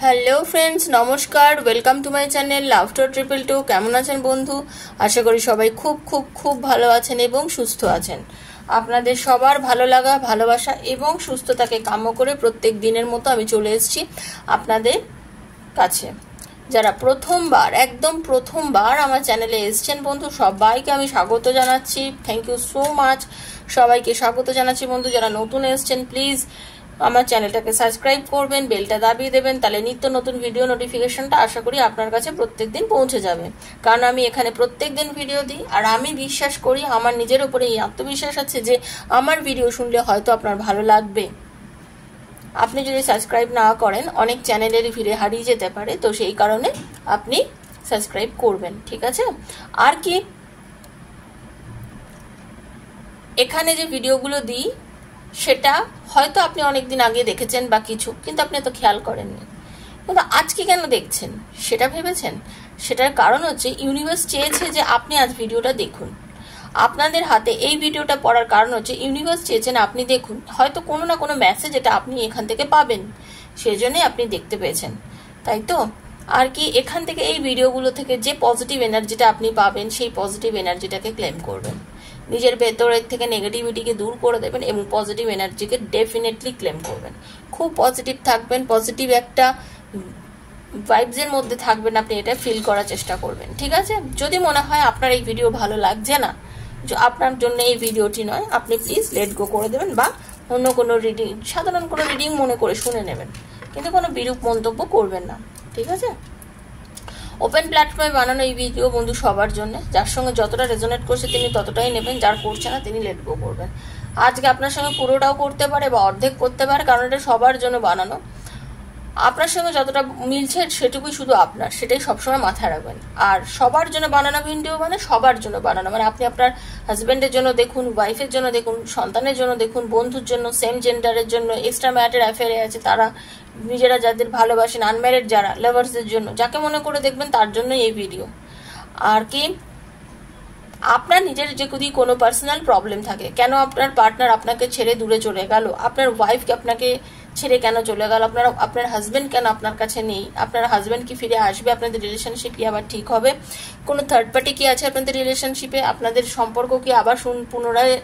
Hello friends, নমস্কার। Welcome to my channel love store 222। কেমন আছেন বন্ধু? আশা করি সবাই খুব খুব খুব ভালো আছেন এবং সুস্থ আছেন। আপনাদের সবার ভালো লাগা, ভালোবাসা এবং সুস্থতাকে কাম্য করে প্রত্যেক দিনের মতো আমি চলে এসেছি আপনাদের কাছে। যারা প্রথমবার, একদম প্রথমবার আমার চ্যানেলে এসছেন বন্ধু, সবাইকে আমি স্বাগত জানাচ্ছি। থ্যাংক ইউ সো মাচ, সবাইকে স্বাগত জানাচ্ছি বন্ধু। যারা নতুন এসছেন প্লিজ আমার চ্যানেলটাকে সাবস্ক্রাইব করবেন, বেলটা দাবিয়ে দেবেন, তাহলে নিত্য নতুন ভিডিও নোটিফিকেশনটা আশা করি আপনার কাছে প্রত্যেকদিন পৌঁছে যাবে। কারণ আমি এখানে প্রত্যেকদিন ভিডিও দিই, আর আমি বিশ্বাস করি, আমার নিজের উপরে এই আত্মবিশ্বাস আছে যে আমার ভিডিও শুনলে হয়তো আপনার ভালো লাগবে। আপনি যদি সাবস্ক্রাইব না করেন অনেক চ্যানেলের ভিড়ে হারিয়ে যেতে পারে, তো সেই কারণে আপনি সাবস্ক্রাইব করবেন, ঠিক আছে? আর কি, এখানে যে ভিডিওগুলো দিই সেটা হয়তো আপনি অনেকদিন আগে দেখেছেন বা কিছু, কিন্তু আপনি এত খেয়াল করেননি। কিন্তু আজকে কেন দেখছেন সেটা ভেবেছেন? সেটার কারণ হচ্ছে ইউনিভার্স চেয়েছে যে আপনি আজ ভিডিওটা দেখুন। আপনাদের হাতে এই ভিডিওটা পড়ার কারণ হচ্ছে ইউনিভার্স চেয়েছেন আপনি দেখুন। হয়তো কোনো না কোনো মেসেজ এটা আপনি এখান থেকে পাবেন, সেজন্যই আপনি দেখতে পেয়েছেন, তাই তো? আর কি, এখান থেকে এই ভিডিওগুলো থেকে যে পজিটিভ এনার্জিটা আপনি পাবেন সেই পজিটিভ এনার্জিটাকে ক্লেম করবেন, নিজের ভেতরের থেকে নেগেটিভিটিকে দূর করে দেবেন এবং পজিটিভ এনার্জিকে ডেফিনেটলি ক্লেম করবেন। খুব পজিটিভ থাকবেন, পজিটিভ একটা ভাইবসের মধ্যে থাকবেন, আপনি এটা ফিল করার চেষ্টা করবেন, ঠিক আছে? যদি মনে হয় আপনার এই ভিডিও ভালো লাগছে না, আপনার জন্য এই ভিডিওটি নয়, আপনি প্লিজ লেট গো করে দেবেন বা অন্য কোনো রিডিং, সাধারণ কোনো রিডিং মনে করে শুনে নেবেন, কিন্তু কোনো বিরূপ মন্তব্য করবেন না, ঠিক আছে? ওপেন প্ল্যাটফর্মে বানানো এই ভিডিও বন্ধু সবার জন্য। যার সঙ্গে যতটা রেজোনেট করছে তিনি ততটাই নেবেন, যার করছে না তিনি লেট গো করবেন। আজকে আপনার সঙ্গে পুরোটাও করতে পারে বা অর্ধেক করতে পারে, কারণ এটা সবার জন্য বানানো। আপনার সঙ্গে যতটা মিলছে সেটুকুই শুধু আপনার, সেটাই সবসময় মাথায় রাখবেন। আর সবার জন্য বানানো ভিডিও মানে সবার জন্য বানানো, মানে আপনি আপনার হাজব্যান্ডের জন্য দেখুন, ওয়াইফের জন্য দেখুন, সন্তানের জন্য দেখুন, বন্ধুর জন্য, সেম জেন্ডারের জন্য, এক্সট্রা ম্যারিড অ্যাফেয়ারে আছে তারা, নিজেরা যাদের ভালোবাসেন, আনম্যারিড যারা, লাভার্সদের জন্য, যাকে মনে করে দেখবেন তার জন্যই এই ভিডিও। আর কি, আপনার নিজের যে যদি কোনো পার্সোনাল প্রবলেম থাকে, কেন আপনার পার্টনার আপনাকে ছেড়ে দূরে চলে গেল, আপনার ওয়াইফ আপনাকে ছেড়ে কেন চলে গেল, আপনার হাজবেন্ড কেন আপনার কাছে নেই, আপনার হাজবেন্ড কি ফিরে আসবে, আপনাদের রিলেশনশিপ কি আবার ঠিক হবে, কোনো থার্ড পার্টি কি আছে আপনাদের রিলেশনশিপে, আপনাদের সম্পর্ক কি আবার পুনরায়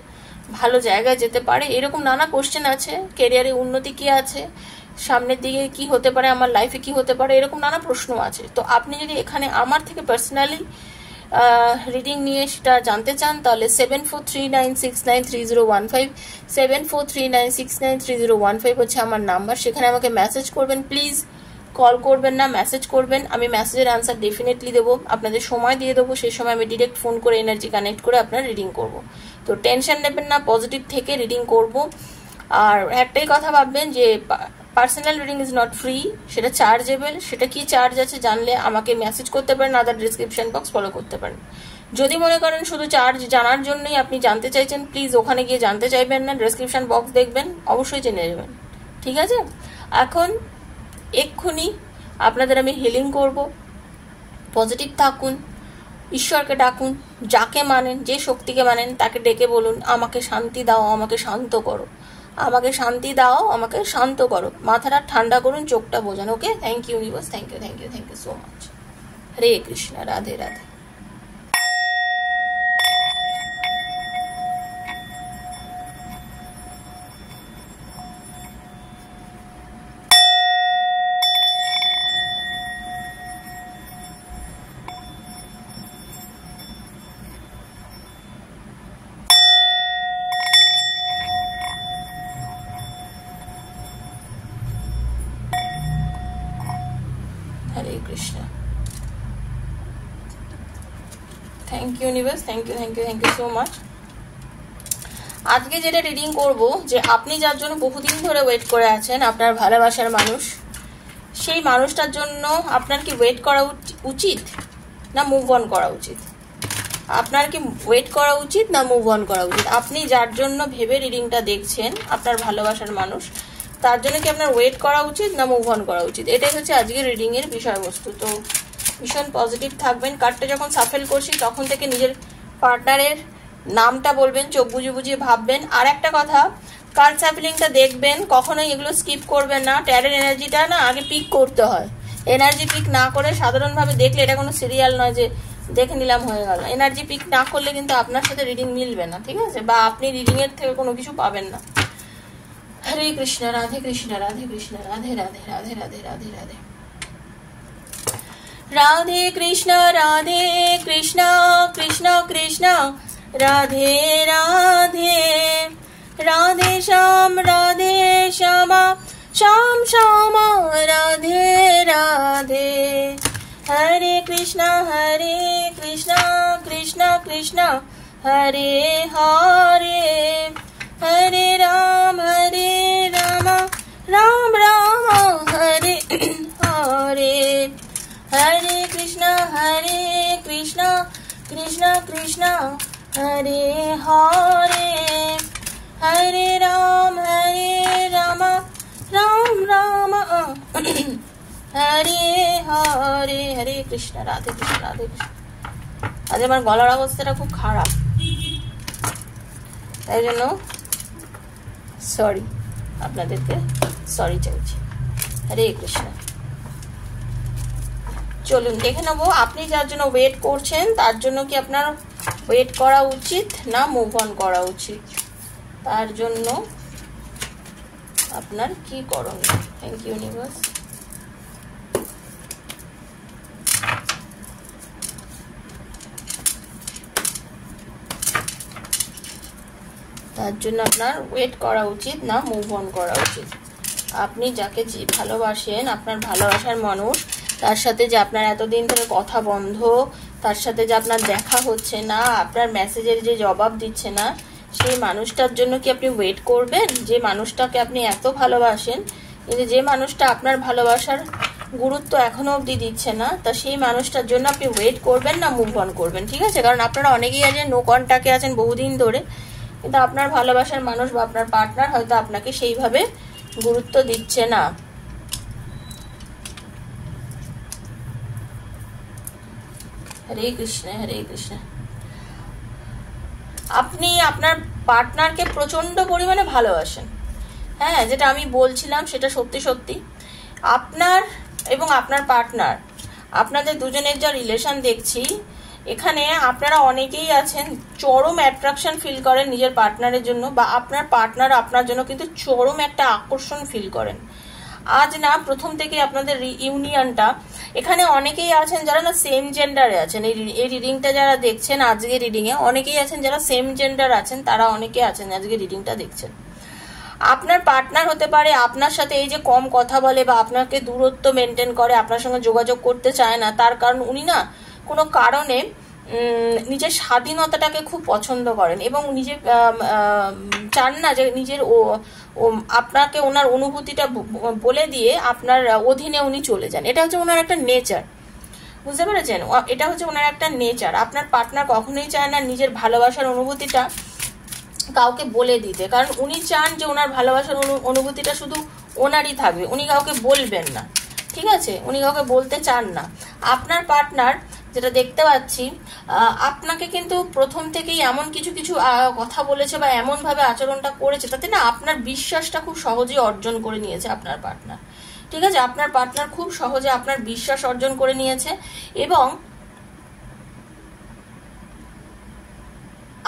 ভালো জায়গায় যেতে পারে, এরকম নানা কোশ্চেন আছে। কেরিয়ারে উন্নতি কি আছে, সামনের দিকে কি হতে পারে, আমার লাইফে কি হতে পারে, এরকম নানা প্রশ্ন আছে। তো আপনি যদি এখানে আমার থেকে পার্সোনালি রিডিং নিয়ে সেটা জানতে চান, তাহলে 7439693015 7439693015 হচ্ছে আমার নাম্বার। সেখানে আমাকে মেসেজ করবেন, প্লিজ কল করবেন না, মেসেজ করবেন। আমি মেসেজের আনসার ডেফিনেটলি দেবো, আপনাদের সময় দিয়ে দেবো, সেই সময় আমি ডিরেক্ট ফোন করে এনার্জি কানেক্ট করে আপনার রিডিং করব। তো টেনশন নেবেন না, পজিটিভ থেকে রিডিং করব। আর একটাই কথা ভাববেন যে personal reading is not free, সেটা চার্জেবল। সেটা কি চার্জ আছে জানলে আমাকে মেসেজ করতে পারেন, আদার ডিসক্রিপশন বক্স ফলো করতে পারেন। যদি মনে করেন শুধু চার্জ জানার জন্যই আপনি জানতে চাইছেন, প্লিজ ওখানে গিয়ে জানতে চাইবেন না, ডিসক্রিপশন বক্স দেখবেন, অবশ্যই জেনে নেবেন, ঠিক আছে? এখন এক্ষুনি আপনাদের আমি হিলিং করব। পজিটিভ থাকুন, ঈশ্বরকে ডাকুন, যাকে মানেন, যে শক্তিকে মানেন তাকে ডেকে বলুন, আমাকে শান্তি দাও, আমাকে শান্ত করো, আমাকে শান্তি দাও, আমাকে শান্ত করো। মাথাটা ঠান্ডা করুন, চোখটা বোঝান। Okay, thank you universe, thank you, thank you, thank you so much. Hare Krishna, Radhe Radhe. Hare Krishna, thank you universe, thank you, thank you, thank you so much. আজকে যেটা রিডিং করব, যে আপনি যার জন্য বহুদিন ধরে ওয়েট করে আছেন, আপনার ভালোবাসার মানুষ, সেই মানুষটার জন্য আপনার কি ওয়েট করা উচিত না মুভ অন করা উচিত? আপনার কি ওয়েট করা উচিত না মুভ অন করা উচিত? আপনি যার জন্য ভেবে রিডিংটা দেখছেন, আপনার ভালোবাসার মানুষ, তার জন্য কি আপনার ওয়েট করা উচিত না মুভ অন করা উচিত? এটাই হচ্ছে আজকের রিডিং এর বিষয়বস্তু। তো ভীষণ পজিটিভ থাকবেন। কার্ডটা যখন সাফেল করছি তখন থেকে নিজের পার্টনারের নামটা বলবেন, চোখ বুঝে বুঝিয়ে ভাববেন। আর একটা কথা, কার্ড স্যাম্পলিংটা দেখবেন, কখনোই এগুলো স্কিপ করবেন না। ট্যারের এনার্জিটা না আগে পিক করতে হয়, এনার্জি পিক না করে সাধারণভাবে দেখলে এটা কোনো সিরিয়াল নয় যে দেখে নিলাম হয়ে গেল। এনার্জি পিক না করলে কিন্তু আপনার সাথে রিডিং মিলবে না, ঠিক আছে, বা আপনি রিডিং এর থেকে কোনো কিছু পাবেন না। হরে কৃষ্ণ, রাধে কৃষ্ণ, রাধে কৃষ্ণ, রাধে রাধে, রাধে রাধে, রাধে রাধে, রাধে কৃষ্ণ, রাধে কৃষ্ণ, কৃষ্ণ কৃষ্ণ, রাধে রাধে, রাধে শ্যাম, রাধে শ্যামা, শ্যাম শ্যামা, রাধে রাধে, হরে কৃষ্ণ, কৃষ্ণ কৃষ্ণ, হরে হরে, হরে রাম, রাম রাম, হরে হরে, হরে কৃষ্ণ, কৃষ্ণ কৃষ্ণ, হরে হরে, হরে রাম, রাম রাম, হরে হরে, হরে কৃষ্ণ, রাধে কৃষ্ণ, রাধে কৃষ্ণ। আজ আমার গলার অবস্থাটা খুব খারাপ, তাই জন্য সরি, আপনাদেরকে সরি চাইছি। হরে কৃষ্ণ। চলুন দেখে নেবো আপনি যার জন্য ওয়েট করছেন তার জন্য কি আপনার ওয়েট করা উচিত না মুভ অন করা উচিত, তার জন্য আপনার কি করণীয়। Thank you universe. তার জন্য আপনার ওয়েট করা উচিত না মুভ অন করা উচিত। আপনি যাকে ভালোবাসেন, আপনার ভালোবাসার মানুষ, তার সাথে যে আপনার এতদিন ধরে কথা বন্ধ, তার সাথে যে আপনার দেখা হচ্ছে না, আপনার মেসেজের যে জবাব দিচ্ছে না, সেই মানুষটার জন্য কি আপনি ওয়েট করবেন? যে মানুষটাকে আপনি এত ভালোবাসেন, কিন্তু যে মানুষটা আপনার ভালোবাসার গুরুত্ব এখনো অবধি দিচ্ছে না, তা সেই মানুষটার জন্য আপনি ওয়েট করবেন না মুভ অন করবেন, ঠিক আছে? কারণ আপনারা অনেকেই আছেন নো কন্ট্যাক্টে আছেন বহুদিন ধরে, কিন্তু আপনার ভালোবাসার মানুষ বা আপনার পার্টনার হয়তো আপনাকে সেইভাবে গুরুত্ব দিচ্ছে না। হরে কৃষ্ণ, হরে কৃষ্ণ। আপনি আপনার পার্টনারকে প্রচন্ড পরিমাণে ভালোবাসেন, হ্যাঁ, যেটা আমি বলছিলাম সেটা সত্যি সত্যি। আপনার এবং আপনার পার্টনার, আপনাদের দুজনের যা রিলেশন দেখছি এখানে, আপনারা অনেকেই আছেন চরম অ্যাট্রাকশন ফিল করেন নিজের পার্টনারের জন্য, বা আপনার পার্টনার আপনার জন্য কিন্তু চরম একটা আকর্ষণ ফিল করেন। আজ না প্রথম থেকে আপনাদের ইউনিয়নটা, এখানে অনেকেই আছেন যারা না সেম জেন্ডারে আছেন। এই রিডিংটা যারা দেখছেন আজকে রিডিংয়ে, অনেকেই আছেন যারা সেম জেন্ডার আছেন, তারা অনেকে আছেন আজকে রিডিংটা দেখছেন। আপনার পার্টনার হতে পারে আপনার সাথে এই যে কম কথা বলে বা আপনাকে দূরত্ব মেনটেন করে, আপনার সঙ্গে যোগাযোগ করতে চায় না, তার কারণ উনি না কোনো কারণে নিজের স্বাধীনতাটাকে খুব পছন্দ করেন এবং নিজে চান না যে নিজের আপনাকে ওনার অনুভূতিটা বলে দিয়ে আপনার অধীনে উনি চলে যান। এটা হচ্ছে ওনার একটা নেচার, বুঝতে পেরেছেন? এটা হচ্ছে ওনার একটা নেচার। আপনার পার্টনার কখনোই চায় না নিজের ভালোবাসার অনুভূতিটা কাউকে বলে দিতে, কারণ উনি চান যে ওনার ভালোবাসার অনুভূতিটা শুধু ওনারই থাকবে, উনি কাউকে বলবেন না, ঠিক আছে? উনি কাউকে বলতে চান না। আপনার পার্টনার যেটা দেখতে পাচ্ছি, আপনাকে কিন্তু প্রথম থেকেই এমন কিছু কিছু কথা বলেছে বা এমন ভাবে আচরণটা করেছে, তাতে না আপনার বিশ্বাসটা খুব সহজেই অর্জন করে নিয়েছে আপনার পার্টনার, ঠিক আছে? আপনার পার্টনার খুব সহজে আপনার বিশ্বাস অর্জন করে নিয়েছে এবং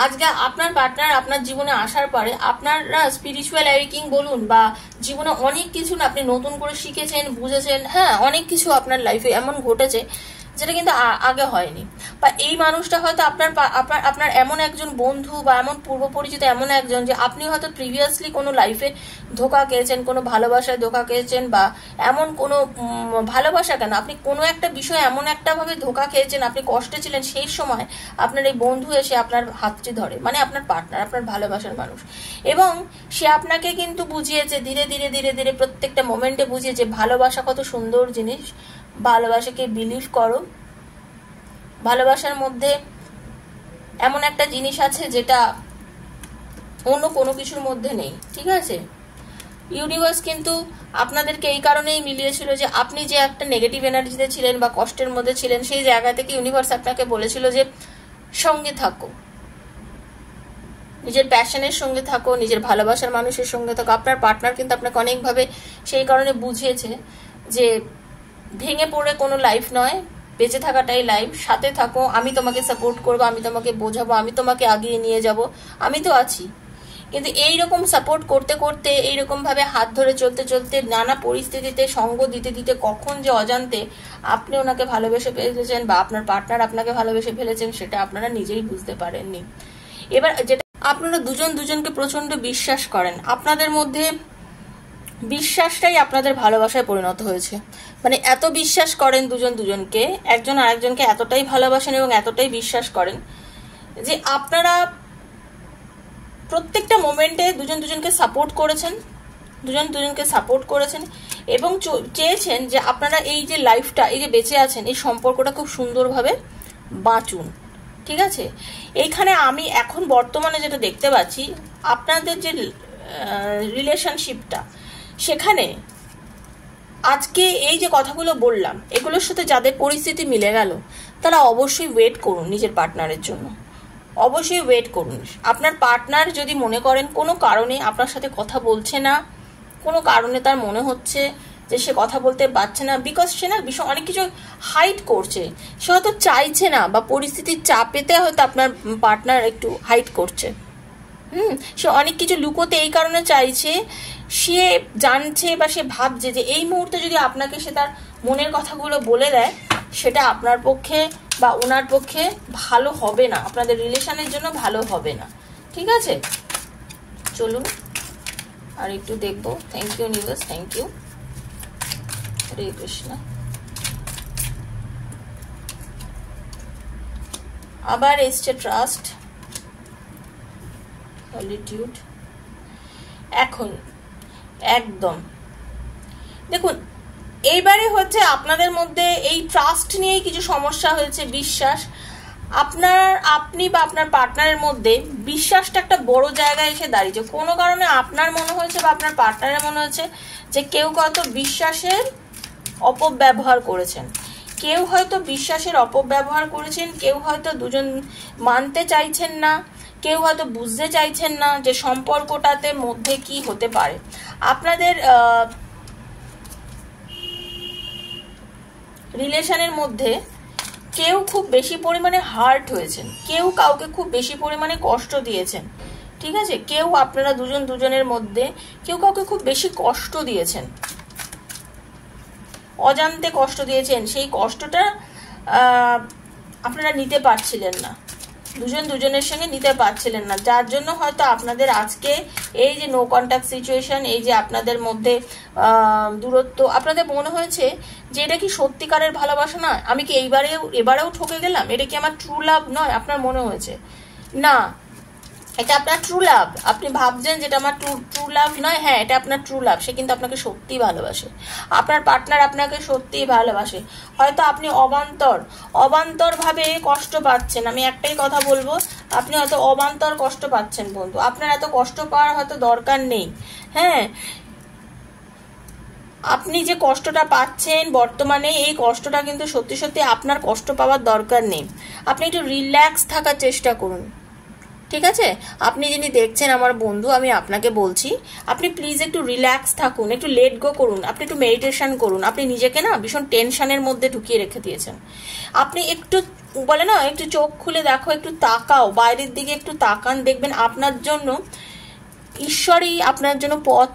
আজকে আপনার পার্টনার আপনার জীবনে আসার পরে আপনারা স্পিরিচুয়াল অ্যাওয়েকিং বলুন বা জীবনে অনেক কিছু না আপনি নতুন করে শিখেছেন, বুঝেছেন, হ্যাঁ, অনেক কিছু আপনার লাইফে এমন ঘটেছে যেটা কিন্তু আগে হয়নি। বা এই মানুষটা হয়তো আপনার এমন একজন বন্ধু বা এমন পূর্ব পরিচিত এমন একজন যে আপনি হয়তো প্রিভিয়াসলি কোনো লাইফে ধোকা খেয়েছেন, কোনো ভালোবাসায় ধোকা খেয়েছেন, বা এমন কোনো ভালোবাসা কেন, আপনি কোনো একটা বিষয়ে এমন একটা ভাবে ধোকা খেয়েছেন, আপনি কষ্টে ছিলেন, সেই সময় আপনার এই বন্ধু এসে আপনার হাতটি ধরে, মানে আপনার পার্টনার, আপনার ভালোবাসার মানুষ, এবং সে আপনাকে কিন্তু বুঝিয়েছে ধীরে ধীরে ধীরে ধীরে প্রত্যেকটা মোমেন্টে বুঝিয়েছে ভালোবাসা কত সুন্দর জিনিস, ভালোবাসাকে বিলিভ করো, ভালোবাসার মধ্যে এমন একটা জিনিস আছে যেটা অন্য কোনো কিছুর মধ্যে নেই, ঠিক আছে? ইউনিভার্স কিন্তু আপনাদেরকে এই কারণেই মিলিয়েছিল যে আপনি যে একটা নেগেটিভ এনার্জিতে ছিলেন বা কষ্টের মধ্যে ছিলেন, সেই জায়গা থেকে ইউনিভার্স আপনাকে বলেছিল যে সঙ্গে থাকো, নিজের প্যাশনের সঙ্গে থাকো, নিজের ভালোবাসার মানুষের সঙ্গে থাকো। আপনার পার্টনার কিন্তু আপনাকে অনেকভাবে সেই কারণে বুঝিয়েছে যে ভেঙে পড়ে কোনো লাইফ নয়, বেঁচে থাকাটাই লাইফ। সাথে থাকো, আমি তোমাকে সাপোর্ট করবো, আমি তোমাকে বোঝাবো, আমি তোমাকে আগিয়ে নিয়ে যাব, আমি তো আছি। কিন্তু এইরকম সাপোর্ট করতে করতে, এইরকম ভাবে হাত ধরে চলতে চলতে, নানা পরিস্থিতিতে সঙ্গ দিতে দিতে কখন যে অজান্তে আপনি ওনাকে ভালোবেসে ফেলেছেন বা আপনার পার্টনার আপনাকে ভালোবেসে ফেলেছেন, সেটা আপনারা নিজেই বুঝতে পারেননি। এবার যেটা, আপনারা দুজন দুজনকে প্রচন্ড বিশ্বাস করেন, আপনাদের মধ্যে বিশ্বাসটাই আপনাদের ভালোবাসায় পরিণত হয়েছে। মানে এত বিশ্বাস করেন দুজন দুজনকে, একজন আরেকজনকে এতটাই ভালোবাসেন এবং এতটাই বিশ্বাস করেন যে আপনারা প্রত্যেকটা মোমেন্টে দুজন দুজনকে সাপোর্ট করেছেন, দুজন দুজনকে সাপোর্ট করেছেন এবং চেয়েছেন যে আপনারা এই যে লাইফটা, এই যে বেঁচে আছেন, এই সম্পর্কটা খুব সুন্দরভাবে বাঁচুন। ঠিক আছে, এইখানে আমি এখন বর্তমানে যেটা দেখতে পাচ্ছি, আপনাদের যে রিলেশনশিপটা, সেখানে আজকে এই যে কথাগুলো বললাম, এগুলোর সাথে যাদের পরিস্থিতি মিলে গেল, তারা অবশ্যই ওয়েট করুন নিজের পার্টনারের জন্য, অবশ্যই ওয়েট করুন। আপনার পার্টনার যদি মনে করেন কোনো কারণে আপনার সাথে কথা বলছে না, কোনো কারণে তার মনে হচ্ছে যে সে কথা বলতে পারছে না, বিকজ সে না ভীষণ অনেক কিছু হাইড করছে, সে হয়তো চাইছে না বা পরিস্থিতির চাপেতে হয়তো আপনার পার্টনার একটু হাইড করছে, সে অনেক কিছু লুকোতে এই কারণে চাইছে, সে জানছে বা সে ভাবছে যে এই মুহূর্তে যদি আপনাকে সে তার মনের কথাগুলো বলে দেয়, সেটা আপনার পক্ষে বা ওনার পক্ষে ভালো হবে না, আপনাদের রিলেশনের জন্য ভালো হবে না। ঠিক আছে, চলুন আর একটু দেখবো। Thank you universe, thank you. Hare Krishna. আবার এসছে ট্রাস্ট, সলিটিউড। এখন একদম দেখুন, এইবারে হচ্ছে আপনাদের মধ্যে এই ট্রাস্ট নিয়েই কিছু সমস্যা হয়েছে, বিশ্বাস। আপনি বা আপনার পার্টনারের মধ্যে বিশ্বাসটা একটা বড় জায়গায় এসে দাঁড়িয়েছে। কোনো কারণে আপনার মনে হয়েছে বা আপনার পার্টনারের মনে হচ্ছে যে কেউ হয়তো বিশ্বাসের অপব্যবহার করেছেন, কেউ হয়তো বিশ্বাসের অপব্যবহার করেছেন, কেউ হয়তো দুজন মানতে চাইছেন না, কেউ হয়তো বুঝতে চাইছেন না যে সম্পর্কটাতে মধ্যে কি হতে পারে। আপনাদের রিলেশনের মধ্যে কেউ খুব বেশি পরিমাণে হার্ট হয়েছেন, কেউ কাউকে খুব বেশি পরিমাণে কষ্ট দিয়েছেন। ঠিক আছে, কেউ আপনারা দুজন দুজনের মধ্যে কেউ কাউকে খুব বেশি কষ্ট দিয়েছেন, অজান্তে কষ্ট দিয়েছেন, সেই কষ্টটা আপনারা নিতে পারছিলেন না, দুজন দুজনের সঙ্গে নিতে পারছিলেন না, যার জন্য হয়তো আপনাদের আজকে এই যে নো কন্ট্যাক্ট সিচুয়েশন, এই যে আপনাদের মধ্যে দূরত্ব, আপনাদের মনে হয়েছে যে এটা কি সত্যিকারের ভালোবাসা নয়, আমি কি এবারেও ঠকে গেলাম, এটা কি আমার ট্রু লাভ নয়। আপনার মনে হয়েছে না, এটা আপনার ট্রু লাভ। আপনি ভাবছেন যেটা আমার ট্রু লাভ নয়, হ্যাঁ এটা আপনার ট্রু লাভ। সে কিন্তু আপনাকে সত্যিই ভালোবাসে, আপনার পার্টনার আপনাকে সত্যিই ভালোবাসে। হয়তো আপনি অবান্তর ভাবে কষ্ট পাচ্ছেন। আমি একটাই কথা বলবো, আপনি হয়তো অবান্তর কষ্ট পাচ্ছেন বন্ধু, আপনার এত কষ্ট পাওয়ার হয়তো দরকার নেই। হ্যাঁ, আপনি যে কষ্টটা পাচ্ছেন বর্তমানে, এই কষ্টটা কিন্তু সত্যি সত্যি আপনার কষ্ট পাওয়ার দরকার নেই। আপনি একটু রিল্যাক্স থাকার চেষ্টা করুন। ঠিক আছে, আপনি যিনি দেখছেন আমার বন্ধু, আমি আপনাকে বলছি, আপনি প্লিজ একটু রিল্যাক্স থাকুন, একটু লেট গো করুন, আপনি একটু মেডিটেশন করুন। আপনি নিজেকে না ভীষণ টেনশনের মধ্যে ঢুকিয়ে রেখে দিয়েছেন। আপনি একটু বলে না, একটু চোখ খুলে দেখো, একটু তাকাও, বাইরের দিকে একটু তাকান, দেখবেন আপনার জন্য ঈশ্বরই আপনার জন্য পথ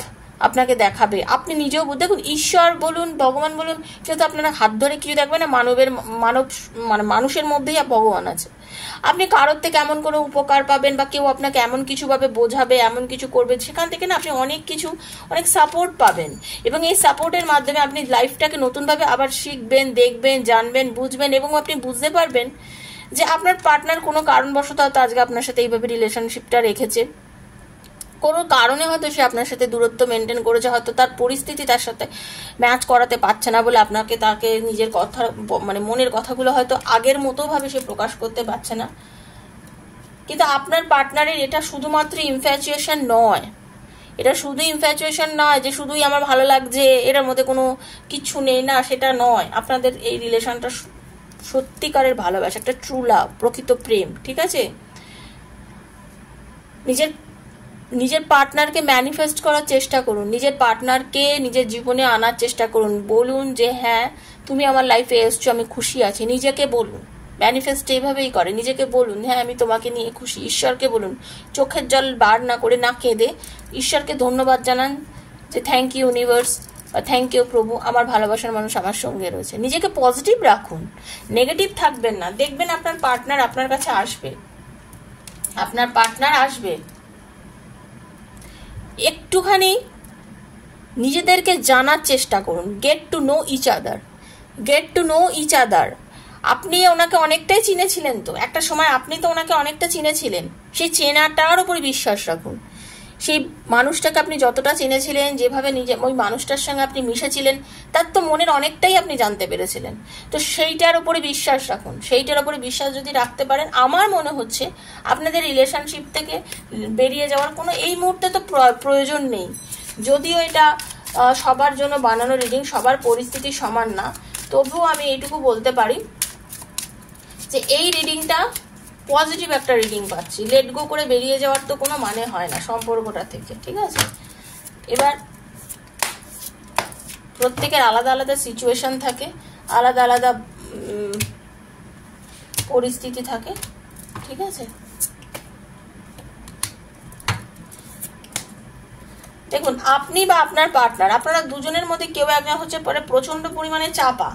আপনাকে দেখাবে। আপনি নিজেও দেখুন, ঈশ্বর বলুন, ভগবান বলুন, কেউ তো আপনারা হাত ধরে কিছু দেখবে না। মানুষের মধ্যেই ভগবান আছে। আপনি কারোর থেকে এমন কোনো উপকার পাবেন বা কেউ আপনাকে এমন কিছু ভাবে বোঝাবে, এমন কিছু করবে, সেখান থেকে না আপনি অনেক সাপোর্ট পাবেন এবং এই সাপোর্টের মাধ্যমে আপনি লাইফটাকে নতুনভাবে আবার শিখবেন, দেখবেন, জানবেন, বুঝবেন এবং আপনি বুঝতে পারবেন যে আপনার পার্টনার কোনো কারণবশত হয়তো আজকে আপনার সাথে এইভাবে রিলেশনশিপটা রেখেছে, কোনো কারণে হয়তো সে আপনার সাথে দূরত্ব মেনটেন করেছে, হয়তো তার পরিস্থিতি তার সাথে ম্যাচ করাতে পারছে না বলে তাকে নিজের কথা মনের কথাগুলো হয়তো আগের মতো ভাবে সে প্রকাশ করতে পারছে না। কিন্তু আপনার পার্টনারের এটা শুধুমাত্র ইনফ্যাচুয়েশন নয়, এটা শুধু ইনফ্যাচুয়েশন নয় যে শুধুই আমার ভালো লাগছে, এটার মধ্যে কোনো কিছু নেই, না সেটা নয়। আপনাদের এই রিলেশনটা সত্যিকারের ভালোবাসা, একটা ট্রু লাভ, প্রকৃত প্রেম। ঠিক আছে, নিজের নিজের পার্টনারকে ম্যানিফেস্ট করার চেষ্টা করুন, নিজের পার্টনারকে নিজের জীবনে আনার চেষ্টা করুন। বলুন যে হ্যাঁ তুমি আমার লাইফে এসছো, আমি খুশি আছি। নিজেকে বলুন, ম্যানিফেস্ট এইভাবেই করে। নিজেকে বলুন হ্যাঁ আমি তোমাকে নিয়ে খুশি। ঈশ্বরকে বলুন, চোখের জল বার না করে, না কেঁদে ঈশ্বরকে ধন্যবাদ জানান যে থ্যাংক ইউ ইউনিভার্স বা থ্যাংক ইউ প্রভু, আমার ভালোবাসার মানুষ আমার সঙ্গে রয়েছে। নিজেকে পজিটিভ রাখুন, নেগেটিভ থাকবেন না। দেখবেন আপনার পার্টনার আপনার কাছে আসবে, আপনার পার্টনার আসবে। একটুখানি নিজেদেরকে জানার চেষ্টা করুন। Get to know each other, get to know each other. আপনি ওনাকে অনেকটাই চিনেছিলেন, তো একটা সময় আপনি তো ওনাকে অনেকটা চিনেছিলেন। সেই চেনাটার উপরে বিশ্বাস রাখুন। সেই মানুষটাকে আপনি যতটা চিনেছিলেন, যেভাবে নিজে ওই মানুষটার সঙ্গে আপনি মিশেছিলেন, তার তো মনের অনেকটাই আপনি জানতে পেরেছিলেন। তো সেইটার উপরে বিশ্বাস রাখুন। সেইটার উপরে বিশ্বাস যদি রাখতে পারেন, আমার মনে হচ্ছে আপনাদের রিলেশনশিপ থেকে বেরিয়ে যাওয়ার কোনো এই মুহূর্তে তো প্রয়োজন নেই। যদিও এটা সবার জন্য বানানো রিডিং, সবার পরিস্থিতি সমান না, তবুও আমি এইটুকু বলতে পারি যে এই রিডিংটা পজিটিভ একটা রিডিং পাচ্ছি। লেট গো করে বেরিয়ে যাওয়ার তো কোনো মানে হয় না সম্পর্কটা থেকে, ঠিক আছে? এবার প্রত্যেকের আলাদা আলাদা সিচুয়েশন থাকে, আলাদা আলাদা পরিস্থিতি থাকে, ঠিক আছে? দেখুন, আপনি বা আপনার পার্টনার, আপনারা দুজনের মধ্যে কেউ একজন হচ্ছে পরে প্রচন্ড পরিমাণে চাপা।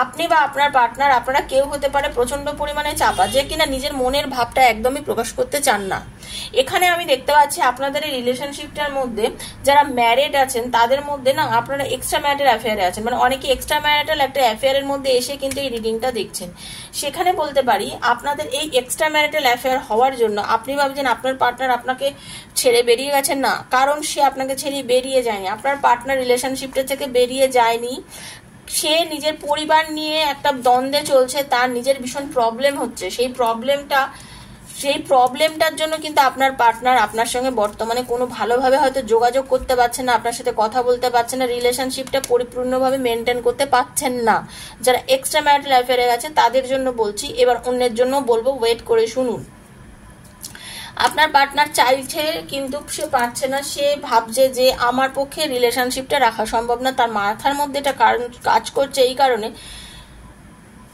আপনি বা আপনার পার্টনার, আপনারা কেউ হতে পারে প্রচন্ড পরিমাণে চাপা, যে কিনা নিজের মনের ভাবটা একদমই প্রকাশ করতে চান না। এখানে আমি দেখতে পাচ্ছি আপনাদের এই রিলেশনশিপটার মধ্যে যারা ম্যারিড আছেন তাদের মধ্যে না আপনারা এক্সট্রা ম্যারিটাল অ্যাফেয়ারে আছেন, মানে অনেকে এক্সট্রা ম্যারিটাল একটা অ্যাফেয়ারের মধ্যে এসে কিন্তু এই রিডিংটা দেখছেন। সেখানে বলতে পারি আপনাদের এই এক্সট্রা ম্যারিটাল অ্যাফেয়ার হওয়ার জন্য আপনি ভাবছেন আপনার পার্টনার আপনাকে ছেড়ে বেরিয়ে গেছেন, না, কারণ সে আপনাকে ছেড়ে বেরিয়ে যায়নি। আপনার পার্টনার রিলেশনশিপটা থেকে বেরিয়ে যায়নি, সে নিজের পরিবার নিয়ে একটা দ্বন্দ্বে চলছে, তার নিজের ভীষণ প্রবলেম হচ্ছে। সেই প্রবলেমটার জন্য কিন্তু আপনার পার্টনার আপনার সঙ্গে বর্তমানে কোনো ভালোভাবে হয়তো যোগাযোগ করতে পারছেন না, আপনার সাথে কথা বলতে পারছেন না, রিলেশনশিপটা পরিপূর্ণভাবে মেনটেন করতে পারছেন না। যারা এক্সট্রা ম্যারিটাল অ্যাফেয়ারে আছে তাদের জন্য বলছি, এবার অন্যের জন্য বলবো, ওয়েট করে শুনুন। আপনার পার্টনার চাইছে কিন্তু সে পারছে না, সে ভাবছে যে আমার পক্ষে রিলেশনশিপটা রাখা সম্ভব না। তার মাথার মধ্যে এটা কারণ কাজ করছে, এই কারণে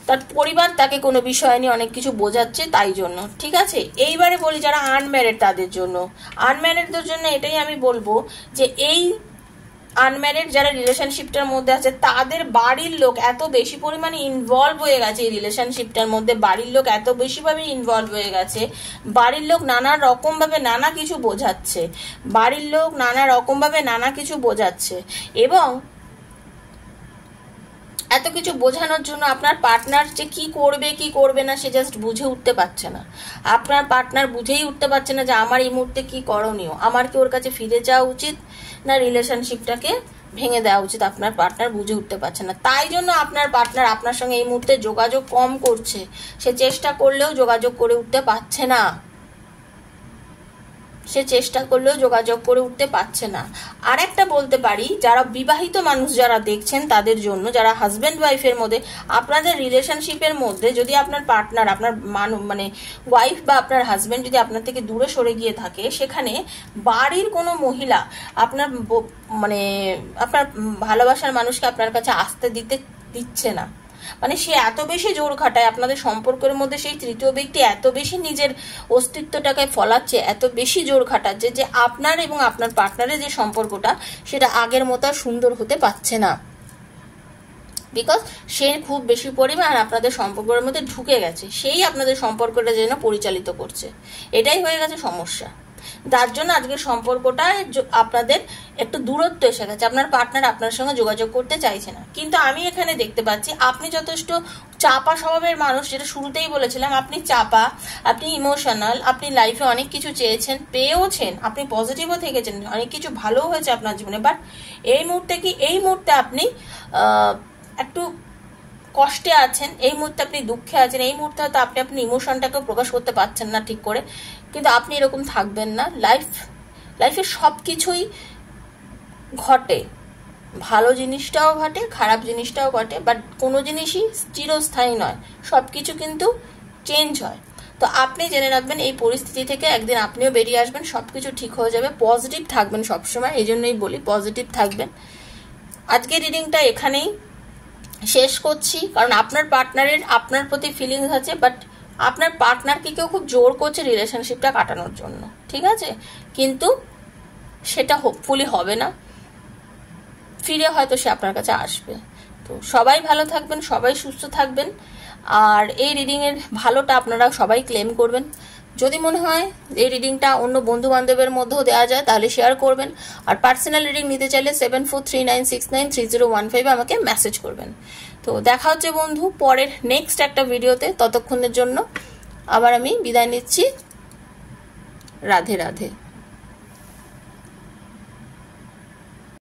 তার পরিবার তাকে কোনো বিষয় নিয়ে অনেক কিছু বোঝাচ্ছে, তাই জন্য, ঠিক আছে? এইবারে বলি যারা আনম্যারিড তাদের জন্য, আনম্যারিডদের জন্য এটাই আমি বলবো যে এই আনম্যারিড যারা রিলেশনশিপটার মধ্যে আছে তাদের বাড়ির লোক এত বেশি পরিমাণে ইনভলভ হয়ে গেছে এই রিলেশনশিপটার মধ্যে, বাড়ির লোক এত বেশিভাবে ইনভলভ হয়ে গেছে, বাড়ির লোক নানা রকম ভাবে নানা কিছু বোঝাচ্ছে, বাড়ির লোক নানা রকম ভাবে নানা কিছু বোঝাচ্ছে, এবং এত কিছু বোঝানোর জন্য আপনার পার্টনার যে কি করবে কি করবে না সে জাস্ট বুঝে উঠতে পারছে না। আপনার পার্টনার বুঝেই উঠতে পারছে না যে আমার এই মুহূর্তে কি করণীয়, আমার কি ওর কাছে ফিরে যাওয়া উচিত না রিলেশনশিপটাকে ভেঙে দেওয়া উচিত। আপনার পার্টনার বুঝে উঠতে পারছে না, তাই জন্য আপনার পার্টনার আপনার সঙ্গে এই মুহূর্তে যোগাযোগ কম করছে। সে চেষ্টা করলেও যোগাযোগ করে উঠতে পারছে না, সে চেষ্টা করলেও যোগাযোগ করে উঠতে পারছে না। আর একটা বলতে পারি, যারা বিবাহিত মানুষ যারা দেখছেন তাদের জন্য, যারা হাজব্যান্ড ওয়াইফের মধ্যে, আপনাদের রিলেশনশিপের মধ্যে যদি আপনার পার্টনার, আপনার মানে ওয়াইফ বা আপনার হাজব্যান্ড যদি আপনার থেকে দূরে সরে গিয়ে থাকে, সেখানে বাড়ির কোনো মহিলা আপনার মানে আপনার ভালোবাসার মানুষকে আপনার কাছে আসতে দিচ্ছে না, মানে সে এত বেশি জোর খাটায় আপনাদের সম্পর্কের মধ্যে, সেই তৃতীয় ব্যক্তি এত বেশি নিজের অস্তিত্বটাকে ফলাচ্ছে, এত বেশি জোর খাটাচ্ছে যে আপনার এবং আপনার পার্টনারের যে সম্পর্কটা সেটা আগের মতো সুন্দর হতে পারছে না, বিকজ সে খুব বেশি পরিমাণ আপনাদের সম্পর্কের মধ্যে ঢুকে গেছে, সেই আপনাদের সম্পর্কটা যেন পরিচালিত করছে। এটাই হয়ে গেছে সমস্যা। তার জন্য আজকের সম্পর্কটা আপনাদের একটু দূরত্ব এসে গেছে, আপনার পার্টনার আপনার সঙ্গে যোগাযোগ করতে চাইছে না। কিন্তু আমি এখানে দেখতে পাচ্ছি আপনি যথেষ্ট চাপা স্বভাবের মানুষ, যেটা শুরুতেই বলেছিলাম, আপনি চাপা, আপনি ইমোশনাল, আপনি লাইফে অনেক কিছু চেয়েছেন, পেয়েওছেন, আপনি পজিটিভও থেকেছেন, অনেক কিছু ভালোও হয়েছে আপনার জীবনে, বাট এই মুহূর্তে আপনি একটু কষ্টে আছেন, এই মুহূর্তে আপনি দুঃখে আছেন, এই মুহূর্তে হয়তো আপনি ইমোশনটাকে প্রকাশ করতে পারছেন না ঠিক করে, কিন্তু আপনি এরকম থাকবেন না। লাইফে সব কিছুই ঘটে, ভালো জিনিসটাও ঘটে, খারাপ জিনিসটাও ঘটে, বাট কোনো জিনিসই চিরস্থায়ী নয়, সব কিছু কিন্তু চেঞ্জ হয়। তো আপনি জেনে রাখবেন এই পরিস্থিতি থেকে একদিন আপনিও বেরিয়ে আসবেন, সবকিছু ঠিক হয়ে যাবে। পজিটিভ থাকবেন সবসময়, এই জন্যই বলি পজিটিভ থাকবেন। আজকে রিডিংটা এখানেই শেষ করছি, কারণ আপনার পার্টনারের আপনার প্রতি ফিলিংস আছে, বাট আপনার পার্টনারকে কেউ খুব জোর করছে রিলেশনশিপটা কাটানোর জন্য, ঠিক আছে? কিন্তু সেটা হোপফুলি হবে না, ফিরে হয়তো সে আপনার কাছে আসবে। তো সবাই ভালো থাকবেন, সবাই সুস্থ থাকবেন, আর এই রিডিংয়ের ভালোটা আপনারা সবাই ক্লেম করবেন। যদি মনে হয় এই রিডিংটা অন্য বন্ধু বান্ধবের মধ্যেও দেওয়া যায় তাহলে শেয়ার করবেন। আর পার্সোনাল রিডিং নিতে চাইলে 7439693015 আমাকে মেসেজ করবেন। তো দেখা হচ্ছে বন্ধু পরের নেক্সট একটা ভিডিওতে। ততক্ষণের জন্য আবার আমি বিদায় নিচ্ছি। রাধে রাধে।